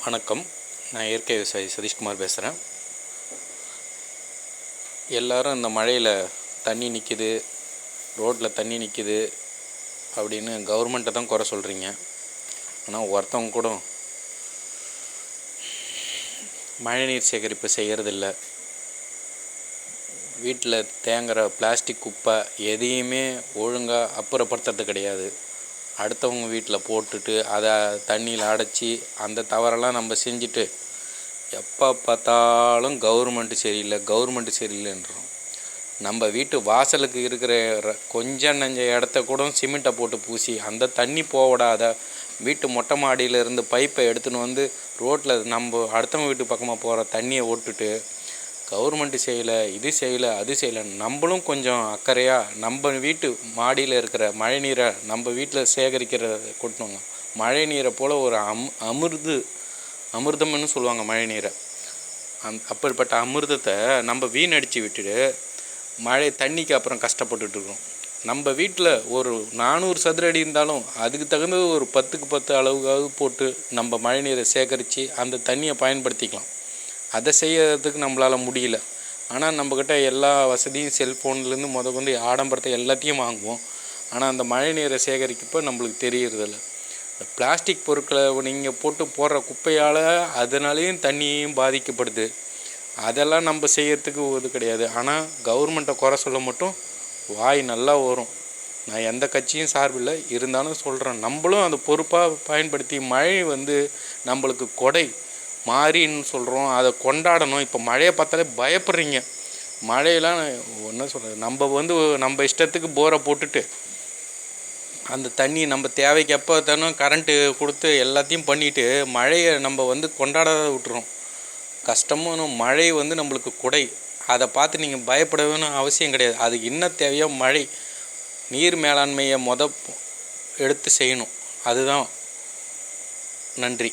வணக்கம். நான் இயற்கை விவசாயி சதீஷ்குமார் பேசுகிறேன். எல்லோரும் இந்த மழையில் தண்ணி நிற்கிது, ரோட்டில் தண்ணி நிற்கிது அப்படின்னு கவர்மெண்ட்டை தான் குறை சொல்கிறீங்க. ஆனால் ஒருத்தவங்க கூட மழைநீர் சேகரிப்பு செய்கிறதில்ல. வீட்டில் தேங்குகிற பிளாஸ்டிக் குப்பை எதையுமே ஒழுங்காக அப்புறப்படுத்துறது கிடையாது. அடுத்தவங்க வீட்டில் போட்டுட்டு அதை தண்ணியில் அடைச்சி அந்த தவறெல்லாம் நம்ம செஞ்சுட்டு எப்போ பார்த்தாலும் கவர்மெண்ட்டு சரியில்லைன்றோம். நம்ம வீட்டு வாசலுக்கு இருக்கிற கொஞ்சம் நஞ்ச இடத்த கூட சிமெண்ட்டை போட்டு பூசி அந்த தண்ணி போடாத வீட்டு மொட்டை மாடியிலேருந்து பைப்பை எடுத்துன்னு வந்து ரோட்டில் நம்ம அடுத்தவங்க வீட்டு பக்கமாக போகிற தண்ணியை ஓட்டுட்டு கவர்மெண்ட்டு செய்யலை, இது செய்யலை, அது செய்யலை. நம்மளும் கொஞ்சம் அக்கறையாக நம்ம வீட்டு மாடியில் இருக்கிற மழை நீரை நம்ம வீட்டில் சேகரிக்கிறத கொட்டணுங்க. மழை நீரை போல் ஒரு அமிர்தம்னு சொல்லுவாங்க மழை நீரை. அப்படிப்பட்ட அமிர்தத்தை நம்ம வீணடித்து விட்டுட்டு மழை தண்ணிக்கு அப்புறம் கஷ்டப்பட்டுட்ருக்கோம். நம்ம வீட்டில் ஒரு 400 சதுர அடி இருந்தாலும் அதுக்கு தகுந்த ஒரு 10க்கு 10 அளவுக்காவது போட்டு நம்ம மழை நீரை சேகரித்து அந்த தண்ணியை பயன்படுத்திக்கலாம். அதை செய்யறதுக்கு நம்மளால் முடியல. ஆனால் நம்மக்கிட்ட எல்லா வசதியும் செல்ஃபோன்லேருந்து கொண்டு ஆடம்பரத்தை எல்லாத்தையும் வாங்குவோம். ஆனால் அந்த மழை நீரை சேகரிக்கப்போ நம்மளுக்கு தெரியறதில்ல. இந்த பிளாஸ்டிக் பொருட்களை நீங்கள் போட்டு போடுற குப்பையால் அதனாலேயும் தண்ணியும் பாதிக்கப்படுது. அதெல்லாம் நம்ம செய்யறதுக்கு இது கிடையாது. ஆனால் கவர்மெண்ட்டை குறை சொல்ல மட்டும் வாய் நல்லா வரும். நான் எந்த கட்சியும் சார்பில்லை, இருந்தாலும் சொல்கிறேன். நம்மளும் அந்த பொறுப்பாக பயன்படுத்தி மழை நம்மளுக்கு கொடை மாறின்னு சொல்கிறோம், அதை கொண்டாடணும். இப்போ மழையை பார்த்தாலே பயப்படுறீங்க. மழையெல்லாம் என்ன சொல்கிறது, நம்ம இஷ்டத்துக்கு போரை போட்டுட்டு அந்த தண்ணி நம்ம தேவைக்கு எப்போ தானும் கரண்ட்டு கொடுத்து எல்லாத்தையும் பண்ணிவிட்டு மழையை நம்ம கொண்டாடாத விட்டுறோம். கஷ்டமும் மழை நம்மளுக்கு கொடை. அதை பார்த்து நீங்கள் பயப்படணும்னு அவசியம் கிடையாது. அதுக்கு என்ன தேவையோ மழை நீர் மேலாண்மையை எடுத்து செய்யணும். அதுதான். நன்றி.